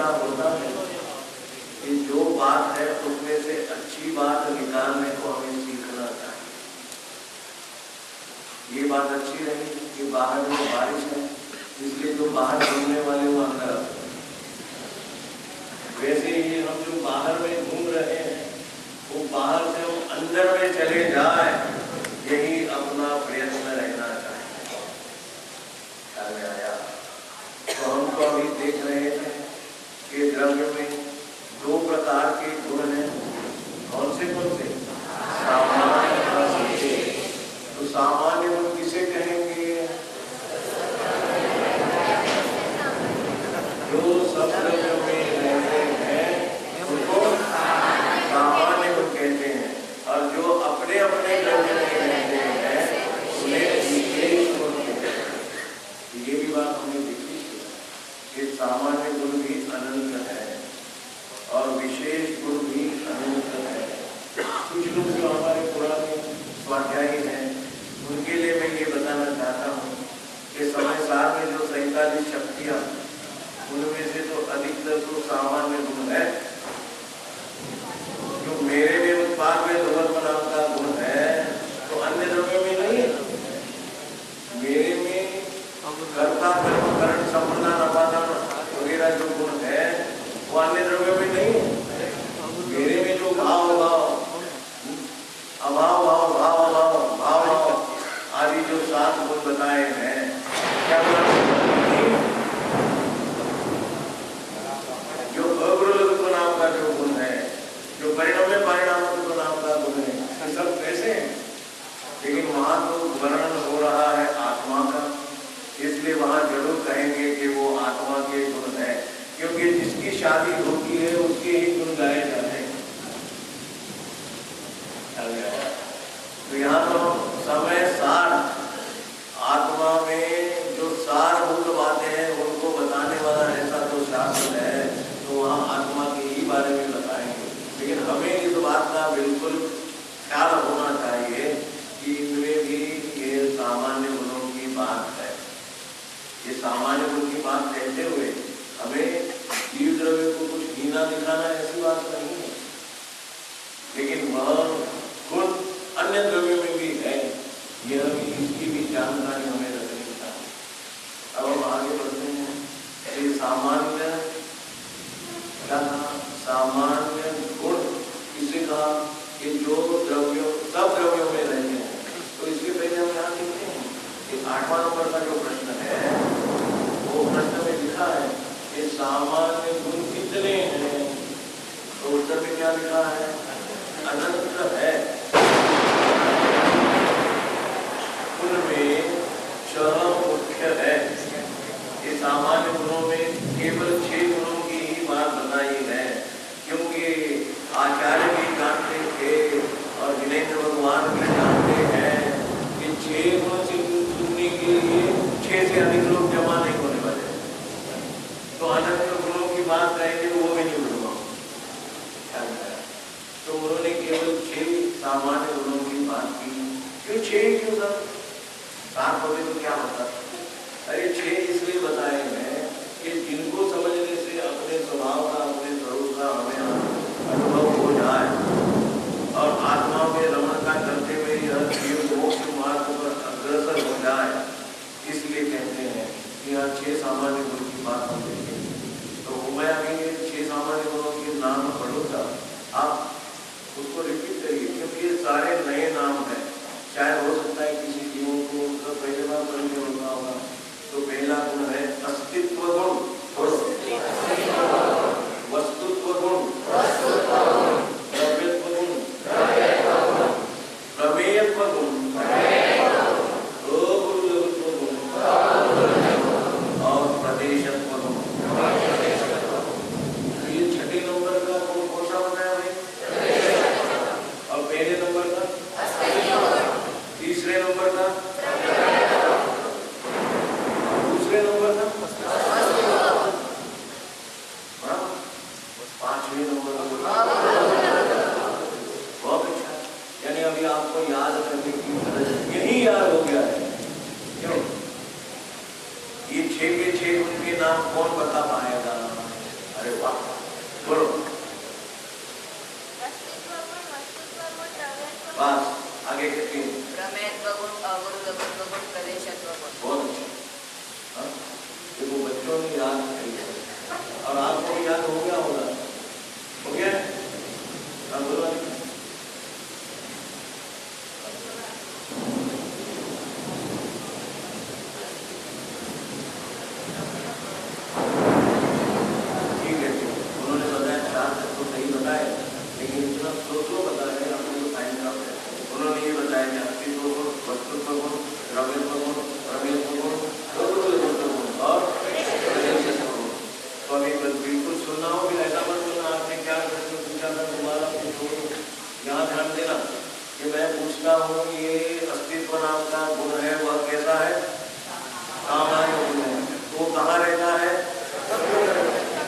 ऐसा होता है कि जो बात है उसमें से अच्छी बात निकालने को हमें सीखना चाहिए। ये बात अच्छी रही कि बाहर में बारिश है, इसलिए जो बाहर घूमने वाले वो अंदर आते हैं। वैसे ही हम जो बाहर में घूम रहे हैं वो बाहर से हम अंदर में चले जाए, यही अपना प्रयत्न रहना चाहिए। ख्याल में आया? तो हम तो अभी देख रहे थे कि द्रव्य में दो प्रकार के गुण हैं। कौन से? सामान्य और विशेष। तो सामान्य गुण किसे कहेंगे? जो सब द्रव्यों में रहते हैं उनको सामान्य गुण कहते हैं, और जो अपने अपने द्रव्य में रहते हैं उन्हें विशेष गुण कहते हैं। ये भी बात हमने देखी कि सामान्य गुण भी अनंत है और विशेष गुण भी अनंत है। कुछ लोग जो हमारे पुराने स्वाध्यायी हैं उनके लिए मैं ये बताना चाहता हूँ कि समय सार में जो 47 शक्तियाँ, उनमें से तो अधिकतर तो सामान्य गुण है। जो मेरे में उत्पाद में ध्रुवत्व नाम का गुण है तो अन्य द्रव्यों में नहीं है। मेरे में कर्ता कर्म करण संप्रदान अपादान वगैरह जो गुण है वो अन्य द्रव्यों में नहीं है। मेरे में जो भाव भाव अभाव भाव भाव भाव भाव भाव आदि जो 7 गुण बताए हैं, क्या जो अग्रलघु नाम का जो गुण है, जो परिणाम में परिणाम नाम का गुण है, सब कैसे हैं? लेकिन वहां तो वर्णन हो रहा है आत्मा का, इसलिए वहां जरूर कहेंगे कि वो आत्मा के गुण है, क्योंकि जिसकी शादी होती है उसके ही गुण गाए जाते हैं। तो यहाँ तो समय सार आत्मा में जो सारभूत बातें हैं उनको बताने वाला ऐसा तो शास्त्र है, तो वहाँ आत्मा के ही बारे में बताएंगे। लेकिन हमें इस बात का बिल्कुल ख्याल होना चाहिए कि इनमें भी ये सामान्य गुणों की बात है। ये सामान्य गुण की बात कहते हुए हमें जीव द्रव्य को कुछ हीना दिखाना ऐसी बात नहीं है, लेकिन वह गुण अन्य द्रव्यों में भी है, यह भी इसकी भी जानकारी हमें रखनी चाहिए। अब हम आगे बढ़ते हैं। ये सामान्य क्या था? सामान्य गुण किसे कहा? कि जो द्रव्यों सब द्रव्यों में रहते हैं। तो इसके पहले हम यहाँ देखते हैं कि 8वां नंबर का जो प्रश्न है वो प्रश्न में लिखा है कि सामान्य गुण कितने हैं? तो उत्तर में क्या लिखा है? अनंत है। उनमें 6 मुख्य है। ये सामान्य गुणों में केवल 6 गुणों की ही बात बताई है, क्योंकि आचार्य भी जानते थे और जिनेन्द्र भगवान भी जानते हैं कि 6 गुण सुनने के लिए 6 से अधिक लोग जमा नहीं होने वाले। तो अनंत गुणों की बात कहेंगे वो भी नहीं होगा। तो उन्होंने केवल 6 सामान्य गुणों की बात की। क्यों 6? क्यों सब 7 होते तो क्या होता? अरे 6 इसलिए बताए हैं कि जिनको समझने से अपने स्वभाव का, अपने स्वरूप का हमें अनुभव हो जाए और आत्मा में रमणता करते हुए यह जीव मोक्ष मार्ग पर अग्रसर हो जाए, इसलिए कहते हैं कि यहाँ 6 सामान्य गुण की बात हम देखेंगे। तो मैं अभी 6 सामान्य गुणों के नाम पढ़ूंगा, आप उसको रिपीट करिए, क्योंकि ये सारे नए नाम हैं। चाहे हो सकता है किसी जीवों को उसका पहले बार पढ़ने होता होगा। तो पहला गुण है अस्तित्व गुण, वस्तुत्व गुण, द्रव्यत्व गुण, प्रमेयत्व गुण, अगुरुत्व गुण और प्रदेशत्व गुण। ये 6 नंबर का गुण कौन सा बताया भाई? और पहले नंबर का, तीसरे नंबर का, बस आगे के 3 प्रमेयत्व गुण, अगुरुत्व गुण, प्रदेशत्व गुण। बहुत अच्छा। देखो बच्चों ने याद किया और आपको भी याद हो गया होगा, हो गया? हाँ बोलो। ठीक है, उन्होंने बताया 4 तत्व सही बताए, लेकिन इतना सोचो बता रहे अपने को टाइम खराब है। उन्होंने ये बताया कि अस्तित्व गुण, वस्तुत्व गुण, द्रव्यत्व गुण, प्रमेयत्व गुण, अगुरुत्व गुण और प्रदेशत्व गुण। तो अभी बिल्कुल सुनना हो, फिर ऐसा मत सुनना आपने क्या प्रश्न पूछा था दोबारा पूछो। यहाँ ध्यान देना कि मैं पूछता हूँ ये अस्तित्व नाम का गुण है, वह कैसा है? सामान्य गुण है। वो कहाँ रहता है?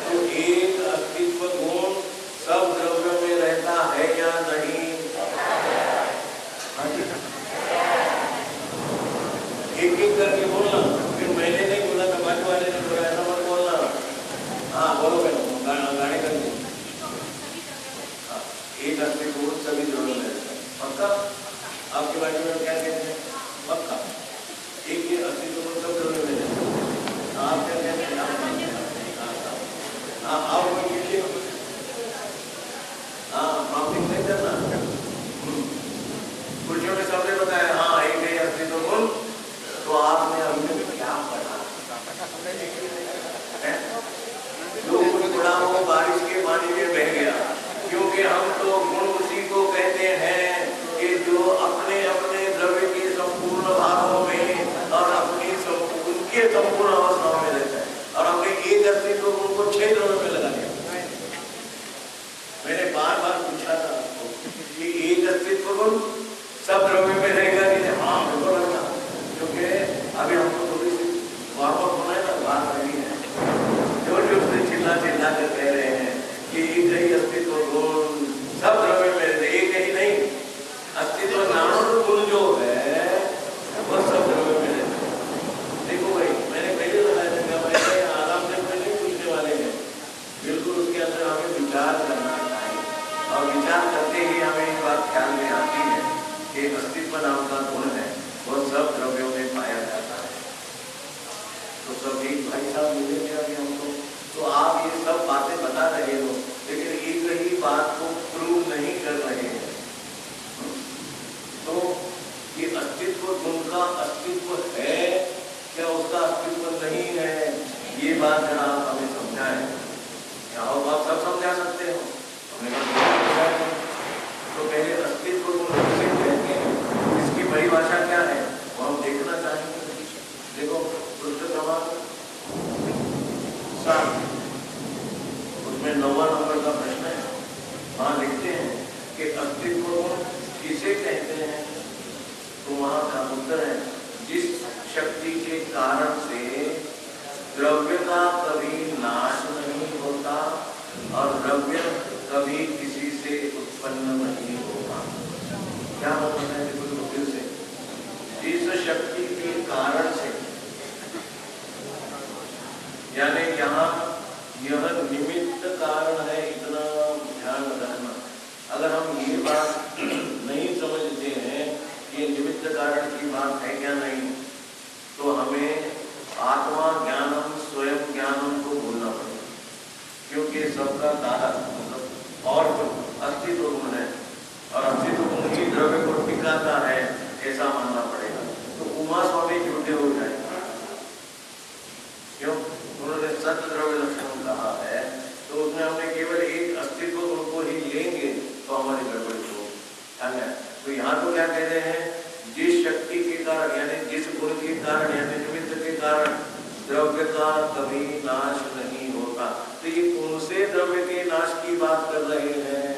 तो एक अस्तित्व गुण सब द्रव्यों में रहता है या नहीं? एक एक करके बोलना, फिर मैंने नहीं बोला तो बाजू वाले ने बोला, ऐसा मत बोलना। हाँ बोलो मैडम, गाने करके। एक अस्तित्व गुण सभी द्रव्यों में रहता है, पक्का? आपके बाजू में क्या कहते हैं? पक्का एक ही अस्तित्व गुण सब द्रव्यों में रहता है। आप क्या कहते हैं? हाँ आप माउंटिंग नहीं करना। कुर्सियों ने सबने बताया हाँ एक है अस्तित्व गुण। तो आपने अभी क्या पढ़ा? जो कुछ पढ़ा वो बारिश के पानी में बह गया, क्योंकि हम तो गुण उसी को कहते हैं कि जो अपने अपने द्रव्य के संपूर्ण भागों में और अपनी उनके संपूर्ण अवस्थाओं में रहता है। और हमने एक अस्तित्व गुण को 6 द्रव्यों में लगा दिया। मैंने बार बार पूछा था आपको कि एक अस्तित्व गुण सब द्रव्यों में रहेगा कि नहीं? हाँ बिल्कुल रहेगा, क्योंकि अभी हमको थोड़ी सी वार्म होना है ना, बात नहीं है। जोर जोर से चिल्ला चिल्ला कर कह रहे हैं कि एक ही अस्तित्व गुण सब द्रव्यों में रहते, एक ही नहीं। अस्तित्व नाम गुण जो है वह सब द्रव्यों में रहते। देखो भाई मैंने पहले बताया था कि आराम से कोई नहीं पूछने वाले हैं, बिल्कुल उसके अंदर हमें विचार करना चाहिए और विचार करते ही हमें एक बात ख्याल में आती है कि अस्तित्व नाम का गुण है वह सब द्रव्यों में पाया जाता है। तो सब एक भाई साहब मिलेंगे अभी हमको, तो आप ये सब बातें बता रहे हो लेकिन एक ही बात को प्रूव नहीं कर रहे हैं। तो ये अस्तित्व गुण का अस्तित्व है क्या, उसका अस्तित्व नहीं है, ये बात जरा आप हमें समझाएं। क्या हो आप सब समझा सकते हो? तो पहले अस्तित्व गुण किसे कहते हैं, इसकी परिभाषा क्या है वो हम देखना चाहेंगे। देखो पृष्ठ क्रमांक 7 उसमें 9वां नंबर का प्रश्न है। वहां लिखते हैं कि अस्तित्व गुण किसे कहते हैं, तो वहां का उत्तर है जिस शक्ति के कारण से द्रव्य का कभी नाश नहीं होता और द्रव्य कभी किसी से उत्पन्न नहीं होता। क्या मतलब है? देखो फिर से, जिस शक्ति के कारण से, यानी यहाँ यह निमित्त कारण है, इतना ध्यान रखना। अगर हम ये बात नहीं समझते हैं कि निमित्त कारण की बात है क्या नहीं, तो हमें आत्मा ज्ञानम स्वयं ज्ञानम को भूलना पड़ेगा, क्योंकि सबका कारण मतलब और जो अस्तित्व गुण है और अस्तित्व गुण ही द्रव्य को टिकाता है ऐसा मानना पड़ेगा। तो उमा स्वामी झूठे हो जाएंगे, क्यों? उन्होंने सत्य द्रव्य लक्षण कहा है, तो उसमें हमने केवल एक अस्तित्व गुण को ही लेंगे तो हमारी गड़बड़ी हो। तो यहाँ तो क्या कह रहे हैं, जिस शक्ति के कारण यानी जिस गुण के कारण यानी निमित्त के कारण द्रव्य का कभी नाश नहीं होता। तो ये कौन से द्रव्य के नाश की बात कर रहे हैं?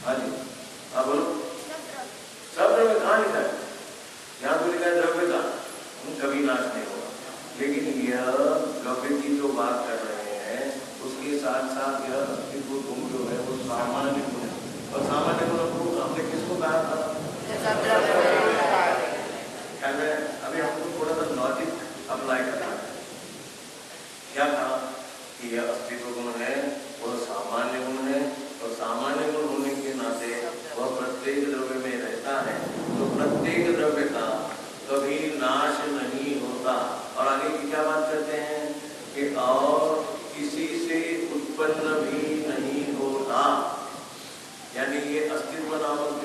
हाँ जी हाँ बोलो। सब द्रव्य कहाँ लिखा है? यहाँ तो लिखा है द्रव्य का कभी नाश नहीं होगा, लेकिन यह द्रव्य की जो बात कर रहे हैं उसके साथ साथ यह अस्तित्व गुण जो है वो सामान्य गुण है। और सामान्य गुण को हमने किसको कहा था? अभी हमको थोड़ा सा लॉजिक अप्लाई करना है। क्या कहा कि यह अस्तित्व गुण है, वह सामान्य गुण है और सामान्य गुण होने के नाते वह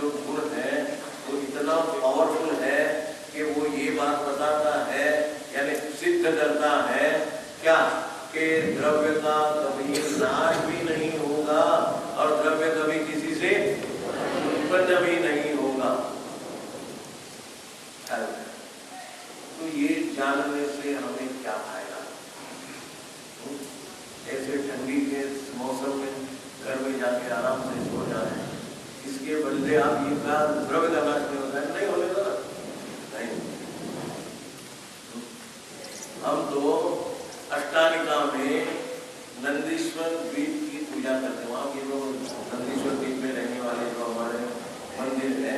जो गुण है वो इतना पावरफुल है कि वो ये बात बताता है, यानी सिद्ध करता है क्या, कि द्रव्य का कभी नाश भी नहीं होगा और द्रव्य कभी किसी से उत्पन्न भी नहीं होगा। तो ये जानने से हमें क्या फायदा? ऐसे ठंडी के मौसम में घर में जाके आराम से सो जाए, इसके बदले आप ये कहा द्रव्य का नाश नहीं होता है, नहीं होने का नहीं। हम तो अष्टालिका में नंदीश्वर द्वीप की पूजा करते हैं। वहाँ के लोग नंदीश्वर द्वीप में रहने वाले जो हमारे मंदिर है,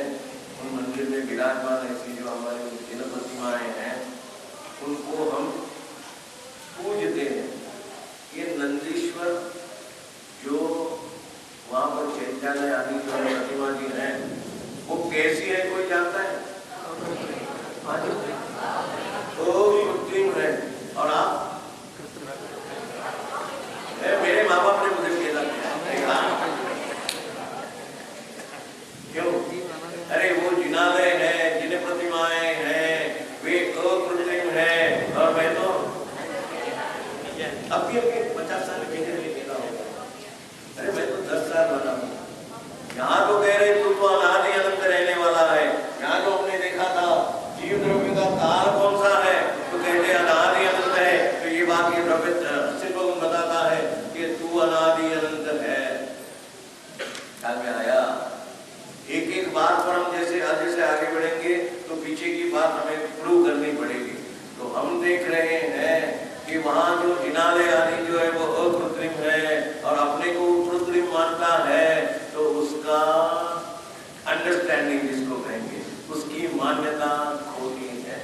उन मंदिर में विराजमान ऐसी जो हमारी जिन प्रतिमाएं हैं उनको हम पूजते हैं। ये नंदीश्वर जो वहाँ पर चैत्यालय आदि जो प्रतिमा जी हैं वो कैसी है, कोई जानता है? तो कृत्रिम है। और आप? मेरे माँ बाप ने मुझे खेला क्यों? अरे वो जिनालय है, जिन प्रतिमाएं हैं वे अकृत्रिम है, और मैं तो अभी 50 साल पहले खेला होगा। अरे मैं तो 10 साल वाला हूँ। यहाँ तो कह रहे तू तो अनादि अनंत रहने वाला है। यहाँ तो हमने देखा था जीव द्रव्य का काल कौन सा है, तो कहते अनादि अनंत है। तो ये बात ये द्रव्य सिर्फ बताता है कि तू अनादि अनंत है। ख्याल में आया? एक एक बात पर हम जैसे आगे बढ़ेंगे तो पीछे की बात हमें प्रूव करनी पड़ेगी। तो हम देख रहे हैं कि वहाँ जो जिनालय आदि जो है वो अकृत्रिम है और अपने को कृत्रिम मानता है, तो उसका अंडरस्टैंडिंग जिसको कहेंगे, उसकी मान्यता खोटी है।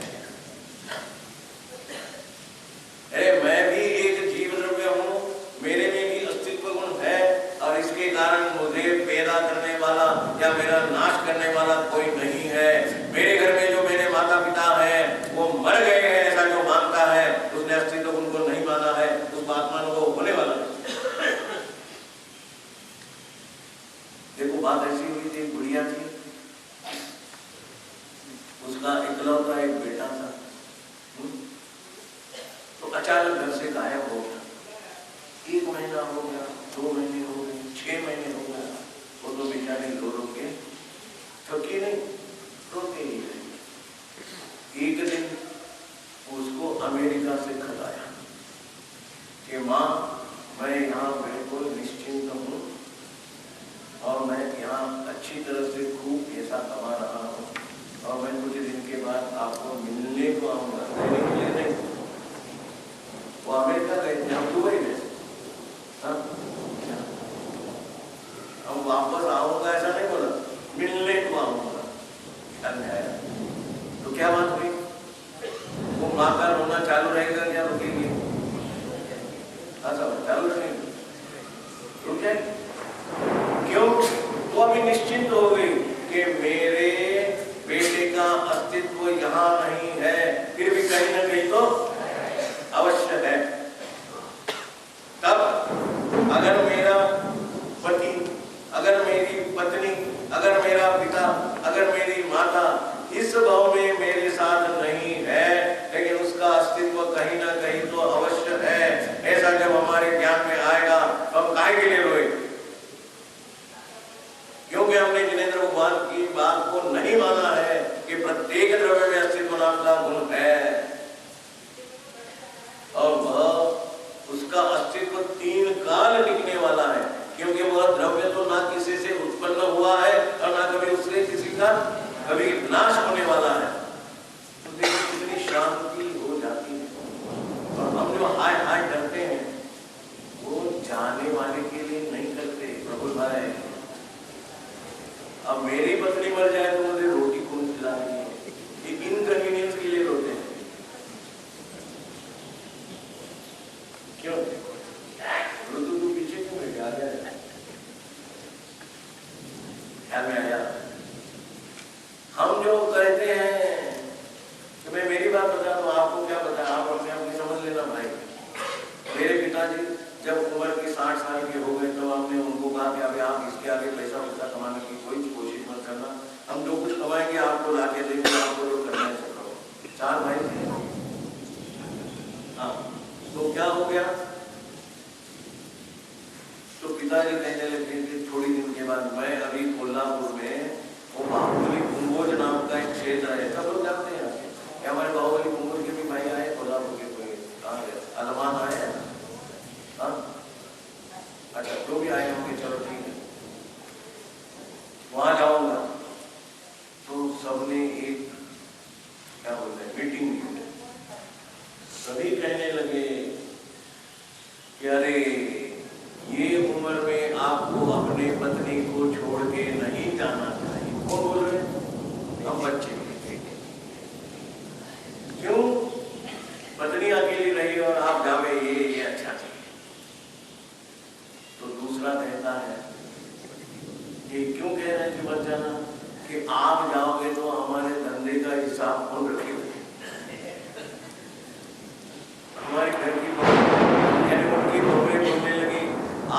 अरे मैं भी एक जीव द्रव्य हूँ, मेरे में भी अस्तित्व गुण है और इसके कारण मुझे पैदा करने वाला या मेरा नाश करने वाला कोई नहीं है। मेरे घर में जो मेरे माता पिता हैं वो मर गए हैं ऐसा जो मानता है, उसने अस्तित्व गुण को नहीं माना है, उस आत्मा को होने वाला है। देखो बात ऐसी हुई थी, गुड़िया थी, उसका इकलौता एक बेटा था, तो अचानक घर से गायब हो गया। 1 महीना हो गया, 2 महीने हो गए, 6 महीने हो गया, वो तो बेचारे रो के थकी नहीं, रोते ही रहे। एक दिन उसको अमेरिका से खत आया कि माँ मैं यहाँ बिल्कुल निश्चिंत हूँ और मैं यहाँ अच्छी तरह से खूब पैसा कमा रहा हूँ और मैं कुछ दिन के बाद आपको मिलने को आऊँगा। रहने के लिए नहीं, वो अमेरिका गए थे, हम दुबई गए। हम वापस आऊँगा ऐसा नहीं बोला, मिलने को आऊँगा। तो क्या बात हुई? वो माँ का रोना चालू रहेगा क्या रुकेगी? अच्छा चालू रहेगी, रुक जाए। क्यों? वो अभी निश्चिंत हो गई कि मेरे बेटे का अस्तित्व यहाँ नहीं है, फिर भी कहीं ना कहीं तो अवश्य है। तब अगर मेरा पति, अगर मेरी पत्नी, अगर मेरा पिता, अगर मेरी माता इस भाव में मेरे साथ नहीं है, लेकिन उसका अस्तित्व कहीं ना कहीं तो अवश्य है, ऐसा जब हमारे ज्ञान में आएगा तो हम काहे के लिए रोए? क्योंकि हमने जिनेंद्र भगवान की बात को नहीं माना है कि प्रत्येक द्रव्य में अस्तित्व नाम का गुण है और वह उसका अस्तित्व 3 काल टिकने वाला है, क्योंकि वह द्रव्य तो ना किसी से उत्पन्न हुआ है और ना कभी उससे किसी का कभी नाश होने वाला है। तो देखो कितनी शांति हो जाती है। और हम जो हाय हाय करते हैं वो जाने वाले के लिए नहीं करते। प्रभु भाई, अब मेरी पत्नी मर जाए तो मुझे रोटी कौन खिला रही है? ये इनकन्वीनियंस के लिए रोते हैं। क्यों? तू पीछे क्यों है? आ गया ख्याल में आया? हम जो कहते हैं सबने एक क्या बोलते हैं मीटिंग की। सभी कहने लगे कि अरे ये उम्र में आपको अपने पत्नी को छोड़ के नहीं जाना चाहिए। कौन बोल रहे हैं? हम बच्चे। क्यों? पत्नी अकेली रही और आप जावे, ये अच्छा नहीं। तो दूसरा कहता है कि क्यों कह रहे हैं कि मत जाना? कि आप जाओगे तो हमारे धंधे का हिसाब कौन रखेगा? हमारे घर की यानी उनकी बहुएं बोलने लगी,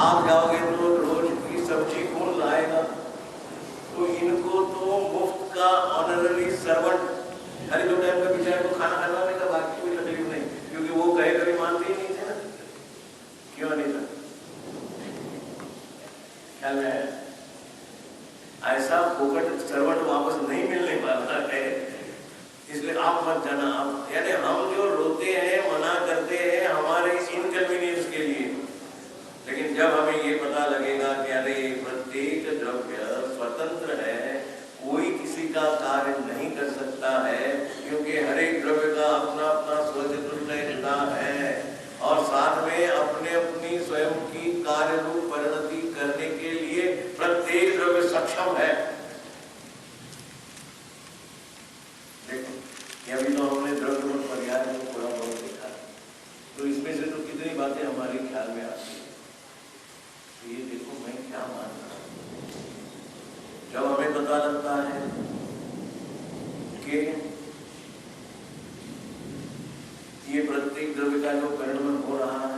आप जाओगे तो रोज की सब्जी कौन लाएगा? तो इनको तो मुफ्त का ऑनररी सर्वेंट, अरे जो टाइम का बेचारे को खाना खाना में तो बाकी कोई तकलीफ नहीं, क्योंकि वो कहे कभी मानते ही नहीं थे ना। क्यों नहीं था? ख्याल में है? ऐसा फोकट सर्वेंट वापस नहीं मिलने वाला है, इसलिए आप मत जाना। आप यानी हम जो रोते हैं, मना करते हैं हमारे इनकन्वीनियंस के लिए, लेकिन जब हमें ये पता लगेगा कि अरे प्रत्येक द्रव्य स्वतंत्र है, कोई किसी का कार्य नहीं कर सकता है, क्योंकि हर एक द्रव्य का अपना अपना स्वतंत्रता है और साथ में अपने अपनी स्वयं की कार्य रूप परिणति करने के लिए प्रत्येक द्रव्य सक्षम है। देखो ये अभी तो हमने द्रव्य और पर्याय में थोड़ा बहुत देखा, तो इसमें से तो कितनी बातें हमारे ख्याल में आती है। तो ये देखो मैं क्या मान रहा हूं, जब हमें पता लगता है कि ये प्रत्येक द्रव्य का जो परिणमन हो रहा है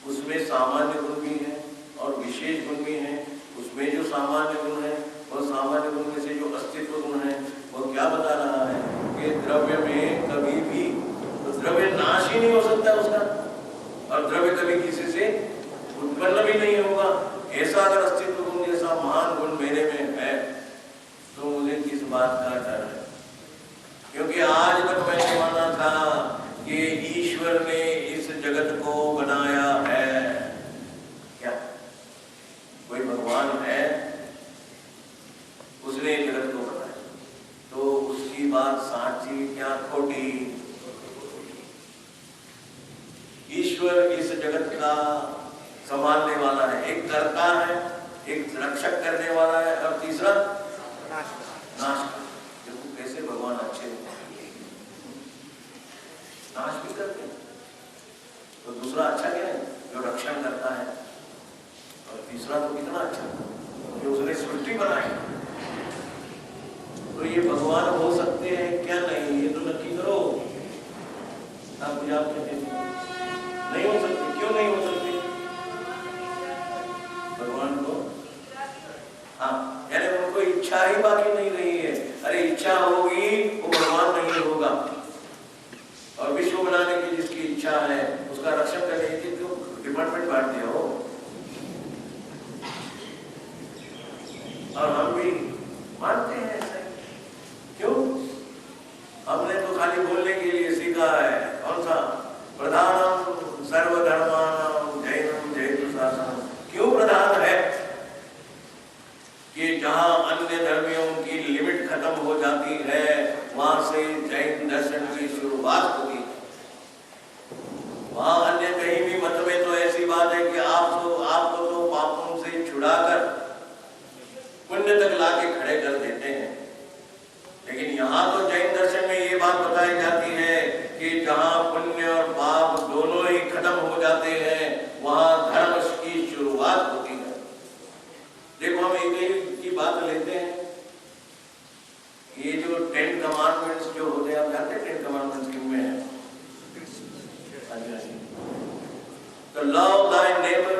उसमें सामान्य गुण भी है और विशेष गुण भी है। उसमें जो सामान्य गुण है और सामान्य गुण में से जो अस्तित्व गुण है वो क्या बता रहा है कि द्रव्य में कभी भी तो द्रव्य नाश ही नहीं हो सकता उसका, और द्रव्य कभी किसी से उत्पन्न भी नहीं होगा। ऐसा अगर अस्तित्व गुण जैसा महान गुण मेरे में है तो मुझे किस बात का डर है? क्योंकि आज तक मैंने माना था कि ईश्वर ने इस जगत को बनाया है। क्या कोई भगवान है? उसने जगत को बनाया, तो उसकी बात साची क्या खोटी? ईश्वर इस जगत का संभालने वाला है, एक कर्ता है, एक रक्षक करने वाला है और तीसरा नाश। देखो कैसे भगवान अच्छे नाश भी करते हैं, तो दूसरा अच्छा क्या है? जो रक्षण करता है, और तीसरा तो कितना अच्छा जो उसने सृष्टि बनाई। तो ये भगवान हो सकते हैं क्या? नहीं, ये तो नक्की करो। आप मुझे आप कहते नहीं हो सकते। क्यों नहीं हो सकते? भगवान को हाँ, यानी उनको इच्छा ही बाकी नहीं रही है। अरे इच्छा होगी वो भगवान नहीं होगा, और विश्व बनाने की जिसकी इच्छा है उसका रक्षण करने की जो डिपार्टमेंट बांट दिया हो। और हम भी मानते हैं ऐसा। क्यों? हमने तो खाली बोलने के लिए सीखा है, कौन सा? प्रधानम सर्वधर्माणाम जैनम जयतु शासनम। क्यों प्रधान है? कि जहां अन्य धर्मियों की लिमिट खत्म हो जाती है वहां से जैन दर्शन की शुरुआत होती है। वहां अन्य कहीं भी मत में तो ऐसी बात है कि आपको तो पापों से छुड़ाकर पुण्य तक लाके खड़े कर देते हैं, लेकिन यहाँ तो जैन दर्शन में ये बात बताई जाती है कि जहाँ पुण्य और पाप दोनों ही खत्म हो जाते हैं वहाँ धर्म की शुरुआत होती है। देखो हम एक की बात लेते हैं, ये जो 10 कमांडमेंट्स जो होते हैं, आप जानते हैं 10 कमांडमेंट्स किन में है? तो love thy neighbor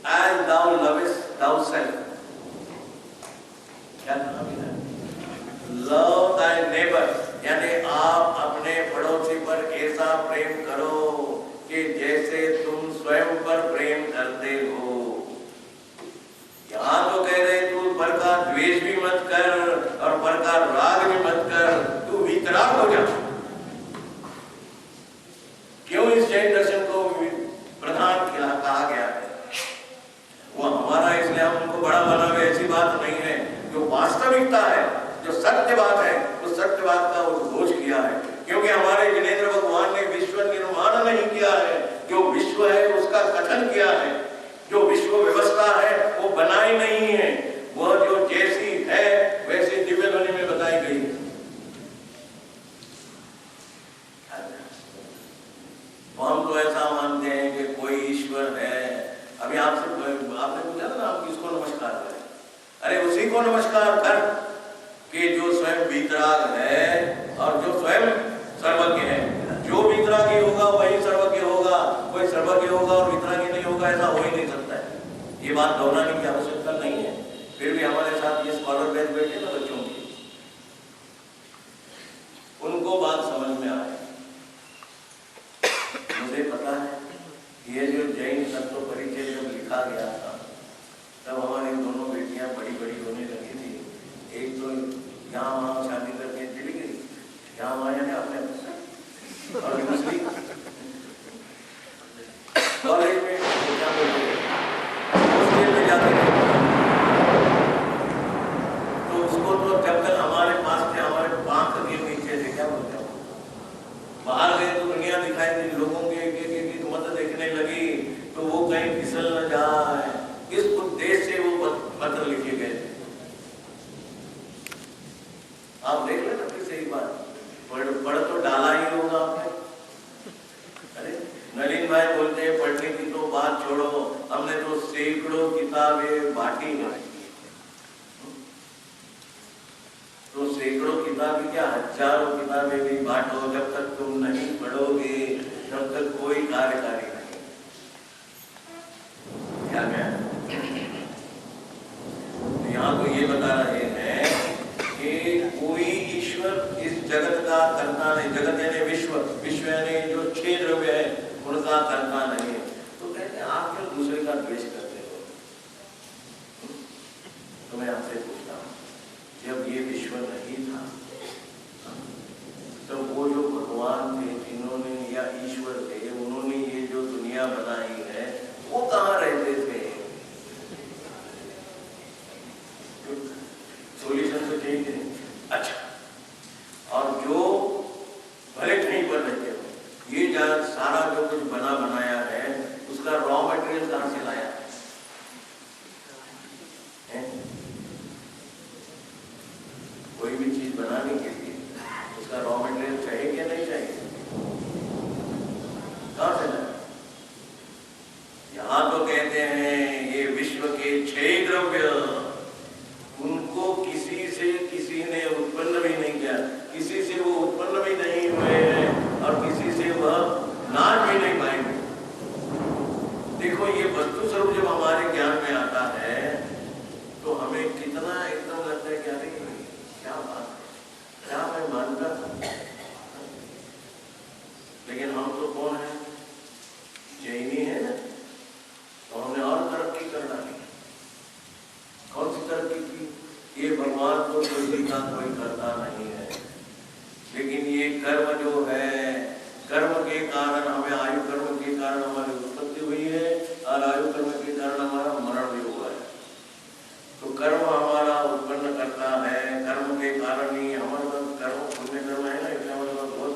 as thou lovest thyself। क्या नाम है? Love thy neighbor, यानी आप अपने पड़ोसी पर ऐसा प्रेम करो कि जैसे तुम स्वयं पर प्रेम करते हो। यहाँ तो कह रहे तू पर का द्वेष भी मत कर और पर का राग भी मत कर, तू वितराग हो जा। क्यों इस जैन दर्शन को प्रधान कहा गया? वीतराग है और जो स्वयं सर्वज्ञ है। जो वीतरागी होगा वही सर्वज्ञ होगा, कोई सर्वज्ञ होगा और वीतरागी नहीं होगा, ऐसा हो ही नहीं सकता है। ये बात दोहराने की आवश्यकता नहीं है। फिर भी हमारे साथ ये स्कॉलर बैठे ना बच्चों की, उनको बात समझ में आए। मुझे पता है ये जो जैन तत्व परिचय जब लिखा गया था तब हमारी दोनों बेटियां बड़ी बड़ी होने लगी थी। एक तो यहाँ वहाँ शादी करके चली गई, यहाँ वहाँ जाने अपने, और दूसरी कॉलेज में क्या बोलते हॉस्टल में जाते थे। तो उसको तो जब तक हमारे पास थे, हमारे पांख के नीचे थे, क्या बोलते हैं, बाहर गए तो दुनिया दिखाई दी, लोगों की एक मत देखने लगी तो वो कहीं फिसल न जाए, इस उद्देश्य से वो पत्र लिखे गए थे। आप देख लेना फिर सही बात, पढ़ तो डाला ही होगा आपने। अरे नलिन भाई बोलते हैं पढ़ने की तो बात छोड़ो, हमने तो सैकड़ों किताबें बांटी है। तो सैकड़ों किताबें क्या, हजारों किताबें भी बांटो, जब तक तुम नहीं पढ़ोगे तब तक कोई कार्यकारी नहीं। क्या यहाँ तो ये बता रहे हैं कि कोई ईश्वर इस जगत का करता नहीं। जगत यानी विश्व, विश्व यानी जो 6 द्रव्य है उनका करता नहीं है। तो कहते हैं आप क्यों दूसरे का द्वेष करते हो? तो मैं आपसे पूछता हूँ, जब ये विश्व नहीं था तो वो जो भगवान थे जिन्होंने, या ईश्वर थे, उन्होंने ये जो दुनिया बनाई है वो कहाँ रहते थे? सोल्यूशन तो चाहिए नहीं। अच्छा, और जो भले कहीं पर रहते हो, ये सारा जो कुछ बना बनाया है उसका रॉ मटेरियल कहाँ से लाया है? कोई भी चीज बनाने के लिए उसका रॉ मटेरियल चाहिए क्या नहीं चाहिए? कहाँ से लाया? यहाँ तो कहते हैं ये विश्व के 6 द्रव्य, उनको किसी से किसी ने उत्पन्न भी नहीं किया, किसी से वो उत्पन्न भी नहीं हुए हैं और किसी से वह नाश भी नहीं पाएंगे। देखो ये वस्तु स्वरूप जब हमारे ज्ञान में आता है तो हमें कितना एकदम लगता है कि अरे क्या बात, क्या मैं मानता था। लेकिन हम तो कौन है, जैनी है ना, तो हमने और तरक्की कर डाली। कौन सी तरक्की की? ये भगवान को कोई का कोई करता नहीं है, लेकिन ये कर्म जो है, कर्म के कारण हमें, आयु कर्म के कारण हमारी उत्पत्ति हुई है और आयु कर्म के कारण हमारा मरण भी हुआ है। तो कर्म हमारा उत्पन्न करता है, कर्म के कारण ही हमारे पास कर्म, पुण्य कर्म है ना, इसलिए हमारे पास बहुत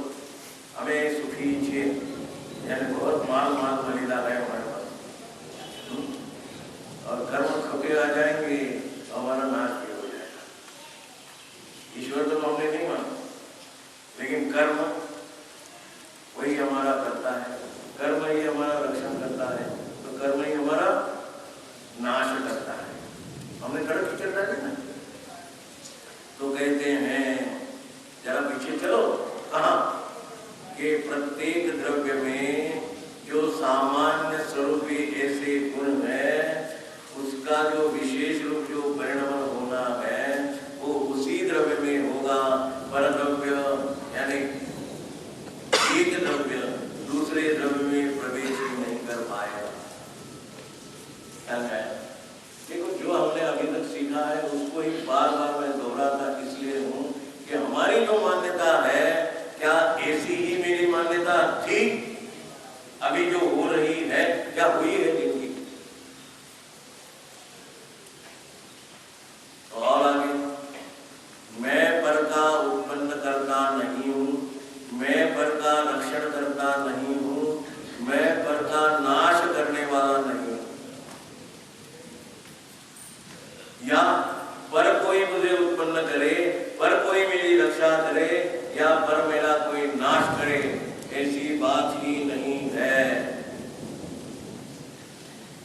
हमें सुखी चाहिए, यानी बहुत माल मलिदा है हमारे पास। और कर्म खपे आ जाएंगे तो हमारा नाश भी हो जाएगा। ईश्वर तो हमने नहीं माना, लेकिन कर्म वही हमारा करता है, कर्म ही हमारा रक्षण करता है, तो कर्म ही हमारा नाश करता है। हमने कड़क चल रहा है ना। तो कहते हैं, जरा पीछे चलो, कहाँ कि प्रत्येक द्रव्य में जो सामान्य स्वरूपी ऐसे गुण है, उसका जो विशेष रूप जो परिणाम होना है वो उसी द्रव्य में होगा। परद्रव्य यानी एक द्रव्य दूसरे द्रव्य में प्रवेश नहीं कर पाएगा। क्या है? देखो जो हमने अभी तक सीखा है उसको ही बार बार मैं दोहराता इसलिए हूँ कि हमारी जो मान्यता है, क्या ऐसी ही मेरी मान्यता थी अभी जो हो रही है, क्या हुई है जिनकी? तो और आगे, मैं पर का उत्पन्न करता नहीं हूँ, मैं पर का रक्षण करता नहीं हूँ, मैं पर का नाश करने वाला नहीं हूँ। या पर कोई मुझे उत्पन्न करे, पर कोई मेरी रक्षा करे, या पर मेरा कोई नाश करे, ऐसी बात ही नहीं है।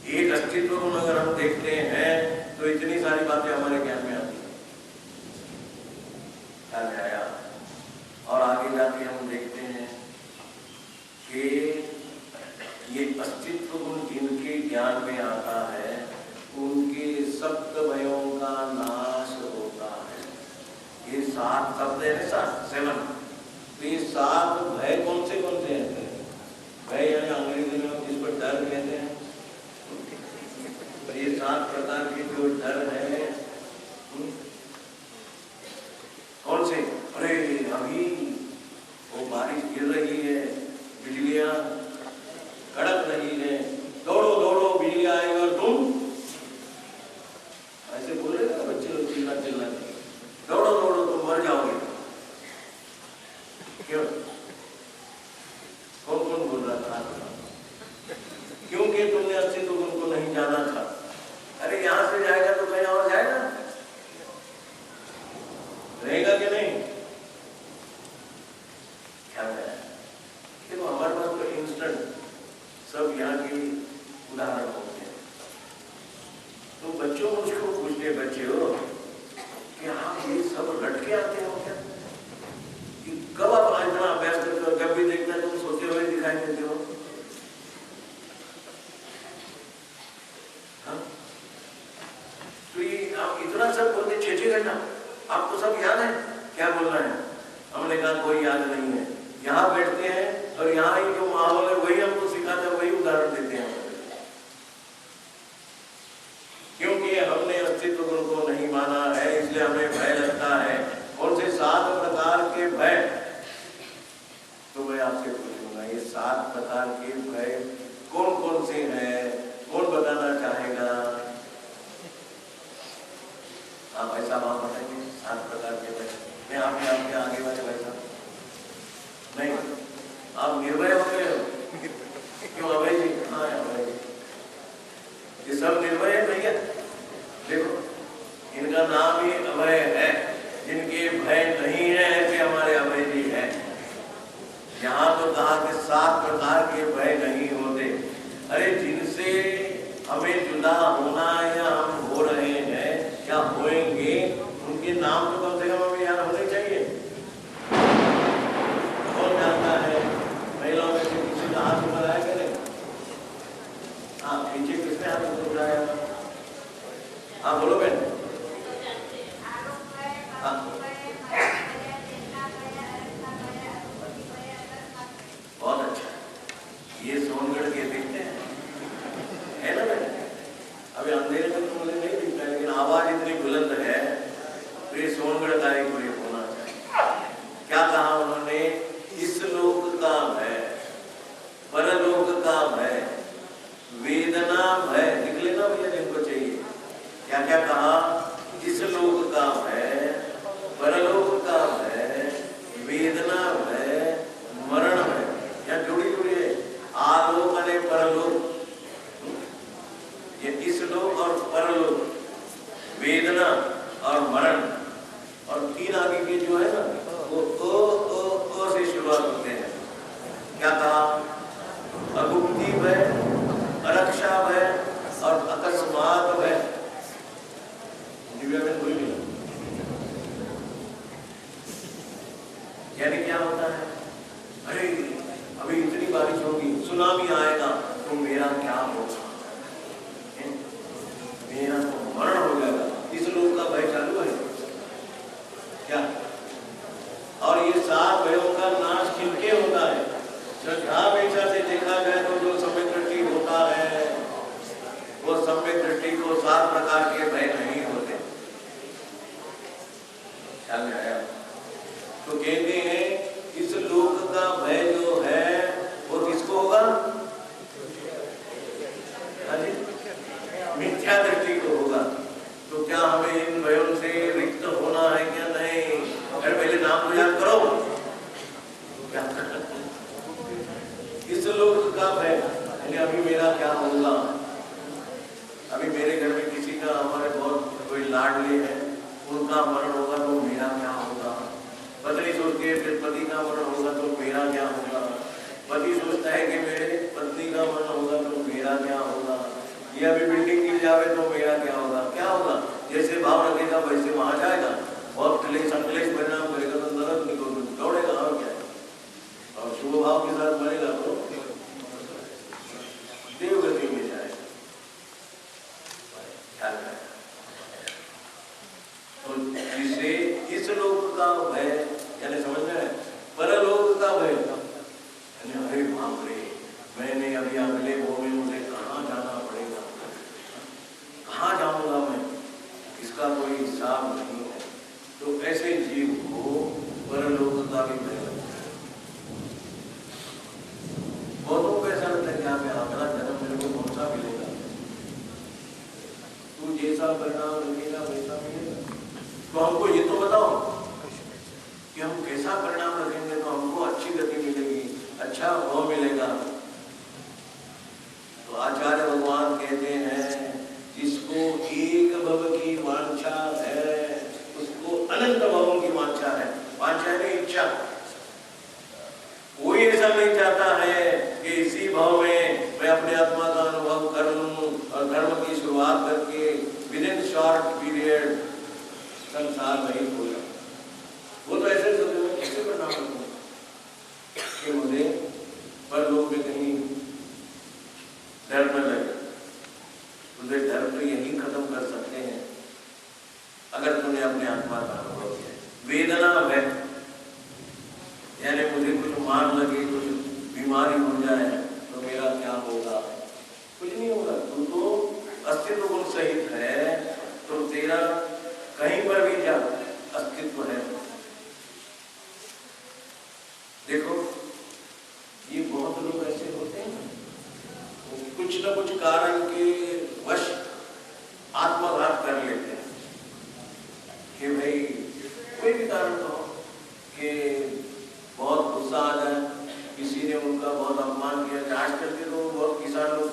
एक अस्तित्व को अगर हम देखते हैं तो इतनी सारी बातें हमारे ज्ञान में आती हैं। ख्याल में आया। और आगे जाके हम देखते हैं कि ये अस्तित्व गुण जिनके ज्ञान में आता है उनके सप्त भयों का नाश होता है। ये 7 शब्द है ना, 7 तो ये 7 भय कौन से हैं? भय यानी अंग्रेजी में जिसको डर कहते हैं। ये 7 प्रकार के जो डर है कौन से? अरे अभी वो बारिश गिर रही है, बिजलियां कड़क रही है, दौड़ो दौड़ो बिजली आएगी और तुम ऐसे बोल रहे ना बच्चे लोग चिल्ला चिल्ला दौड़ो दौड़ो तुम मर जाओगे। क्यों? कौन कौन बोल रहा था? क्योंकि तुमने अस्तित्व गुण को नहीं जाना था। अरे यहां से जाएगा तो कहीं और जाएगा, रहेगा कि नहीं? क्या है? देखो हमारे पास तो इंस्टेंट सब यहाँ की उदाहरण होते हैं। तो बच्चों मुझको पूछते, बच्चे हो कि आप ये सब रट के आते हो क्या? कि कब आप इतना अभ्यास करते हो? जब भी देखते हैं तुम सोते हुए दिखाई देते हो। हाँ? तो ये आप इतना सब बोलते 6-6 घंटा आपको सब याद है? क्या बोलना है? हमने कहा कोई याद नहीं है। यहाँ बैठते हैं और यहाँ ही जो माहौल है वही हमको सिखाते हैं, वही उदाहरण देते हैं। क्योंकि हमने अस्तित्व गुण को नहीं माना है इसलिए हमें भय लगता है। कौन से 7 प्रकार के भय? तो मैं आपसे पूछूंगा ये 7 प्रकार के भय कौन कौन से हैं? कौन बताना चाहेगा? आप ऐसा आप बताइए 7 प्रकार के भय। मैं आपके आगे वाले भाई साहब नहीं, आप निर्भय हो गए हो क्यों? अभय जी हाँ अभय जी, ये सब निर्भय है भैया। देखो इनका नाम ही अभय है, जिनके भय नहीं है ऐसे हमारे अभय जी हैं। यहाँ तो कहा कि 7 प्रकार के भय नहीं होते। अरे जिनसे हमें जुदा होना या हम हो रहे हैं या होएंगे उनके नाम तो कम से कम हमें याद होने चाहिए। कौन जानता है? महिलाओं में से किसी का हाथ उठाया क्या नहीं? हाँ पीछे किसने हाथ उठाया? हाँ बोलो बहन। हाँ बहुत अच्छा, ये सोनगढ़ के दिखते हैं है ना बहन? अभी अंधेरे में तो मुझे नहीं दिखता है लेकिन आवाज इतनी बुलंद है तो ये सोनगढ़ का एक बड़ी होना चाहिए। क्या कहा उन्होंने? इस लोक का भय, परलोक का भय, वेदना भय। लिख लेना भैया जिनको चाहिए। क्या क्या कहा? इस लोक का भय, परलोक का भय, वेदना भय, मरण भय। या जोड़ी जोड़ी है आलोक ने परलोक, ये इस लोक और परलोक, वेदना और मरण। और 3 आगे के जो है ना वो ओ से शुरुआत होते हैं। क्या कहा? अगुप्ती भय, अरक्षा भय और अकस्मात भय। दिव्या में बोली यानी क्या होता है? अरे अभी इतनी बारिश होगी, सुनामी आएगा तो मेरा क्या होगा? मेरा तो मरण हो जाएगा। इस लोग का भय चालू है क्या? और ये 7 भयों का नाश किनके होता है? श्रद्धापेक्षा से देखा जाए तो जो सम्यक दृष्टि होता है वो सम्यक दृष्टि को 7 प्रकार के भय नहीं होते। ख्याल में आया? तो कहते हैं इस लोक का भय जो है वो किसको होगा? मिथ्या दृष्टि को होगा। तो क्या हमें इन भयों से रिक्त होना है क्या? नहीं। अगर पहले नाम तो याद करो। क्या इस लोक का भय अभी मेरा क्या होगा? अभी मेरे घर में किसी का, हमारे बहुत कोई लाडले है, उनका मरण होगा तो मेरा क्या होगा? पत्नी सोचती है फिर पति का मरण होगा तो मेरा क्या होगा? पति सोचता है कि मेरे पत्नी का मरण होगा तो मेरा क्या होगा? ये अभी बिल्डिंग गिर जावे तो मेरा क्या होगा? क्या होगा? जैसे भाव रखेगा वैसे वहां जाएगा, बहुत क्लेश संक्लेश परिणाम करेगा। भय, यानी समझ में, परलोक का भय, यानी अरे बाप रे, मैंने अभी अगले वो में मुझे कहाँ जाना पड़ेगा, कहाँ जाऊंगा मैं, इसका कोई हिसाब नहीं है। तो ऐसे जीव को परलोक का भी भय लगता है। बहुतों को ऐसा लगता है कि आप अगला जन्म मेरे को कौन सा मिलेगा, तू जैसा परिणाम रखेगा वैसा मिलेगा। तो हमको ये तो बताओ कि हम कैसा परिणाम रखेंगे तो हमको अच्छी गति मिलेगी, अच्छा भाव मिलेगा। तो आचार्य भगवान कहते हैं जिसको एक भव की वांछा है उसको अनंत भवों की वांछा है। वांछा है इच्छा। कोई ऐसा नहीं चाहता है कि इसी भाव में मैं अपने आत्मा का अनुभव कर लूं और धर्म की शुरुआत करके विद इन शॉर्ट पीरियड संसार नहीं हो जाए। वो तो ऐसे सोचे मैं कैसे परिणाम करूं कि मुझे परलोक में कहीं डर न लगे। तुझे डर तो यही खत्म कर सकते हैं अगर तूने अपने आत्मा का अनुभव किया। वेदना है, यानी मुझे कुछ मार लगे, कुछ बीमारी हो जाए तो मेरा क्या होगा, कुछ नहीं होगा। तू तो अस्तित्व गुण सहित है, तो तेरा कहीं पर भी क्या अस्तित्व है। देखो ये बहुत लोग ऐसे होते हैं कुछ न कुछ कारण के वश आत्मघात कर लेते हैं कि भाई कोई भी कारण तो हो कि बहुत गुस्सा आ जाए, किसी ने उनका बहुत अपमान किया। आजकल के लोग बहुत किसान लोग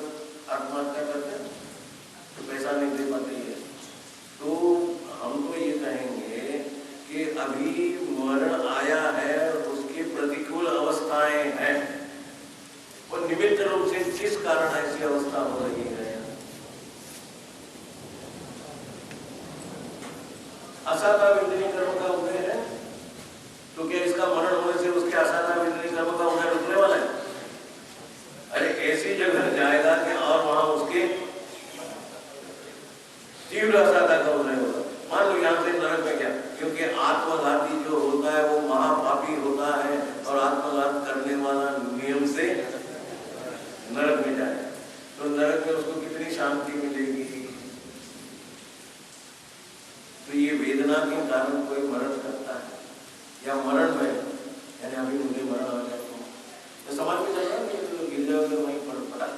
आत्महत्या करते हैं तो पैसा नहीं दे पाते हैं। तो हम तो ये कहेंगे कि अभी मरण आया है, उसकी प्रतिकूल अवस्थाएं हैं और निमित्त रूप से किस कारण ऐसी अवस्था हो रही है। असाधा विंदनीय कर्म का उदय है तो क्या इसका मरण होने से उसके असाधा विंदनीय कर्म का उदय रुकने वाला है? अरे ऐसी जगह जाएगा कि और वहां उसके तीव्र असाधा का उदय होगा। मान लो यहाँ से नरक में क्या, क्योंकि आत्मघाती जो होता है वो महापापी होता है और आत्मघात करने वाला नियम से नरक में जाए तो नरक में उसको कितनी शांति मिलेगी। तो ये वेदना के कारण कोई मरण करता है या मरण में, यानी अभी मुझे मरण आ गया तो समाज में चल रहा है तो गिर जाओगे वहीं पर पड़ा,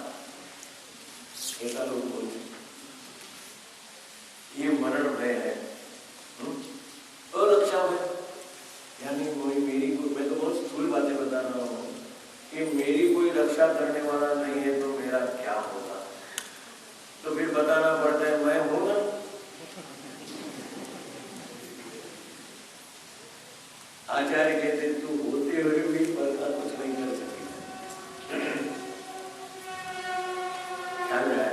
ऐसा लोग बोलते। ये मरण भय है। अरक्षा भय, यानी कोई मेरी कोई, मैं तो बहुत स्थूल बातें बता रहा हूँ कि मेरी कोई रक्षा करने वाला नहीं है तो मेरा क्या होगा। तो फिर बताना पड़ता है मैं हूं ना। आचार्य कहते तू होते हुए भी परखा कुछ नहीं कर सकेगा। ख्याल है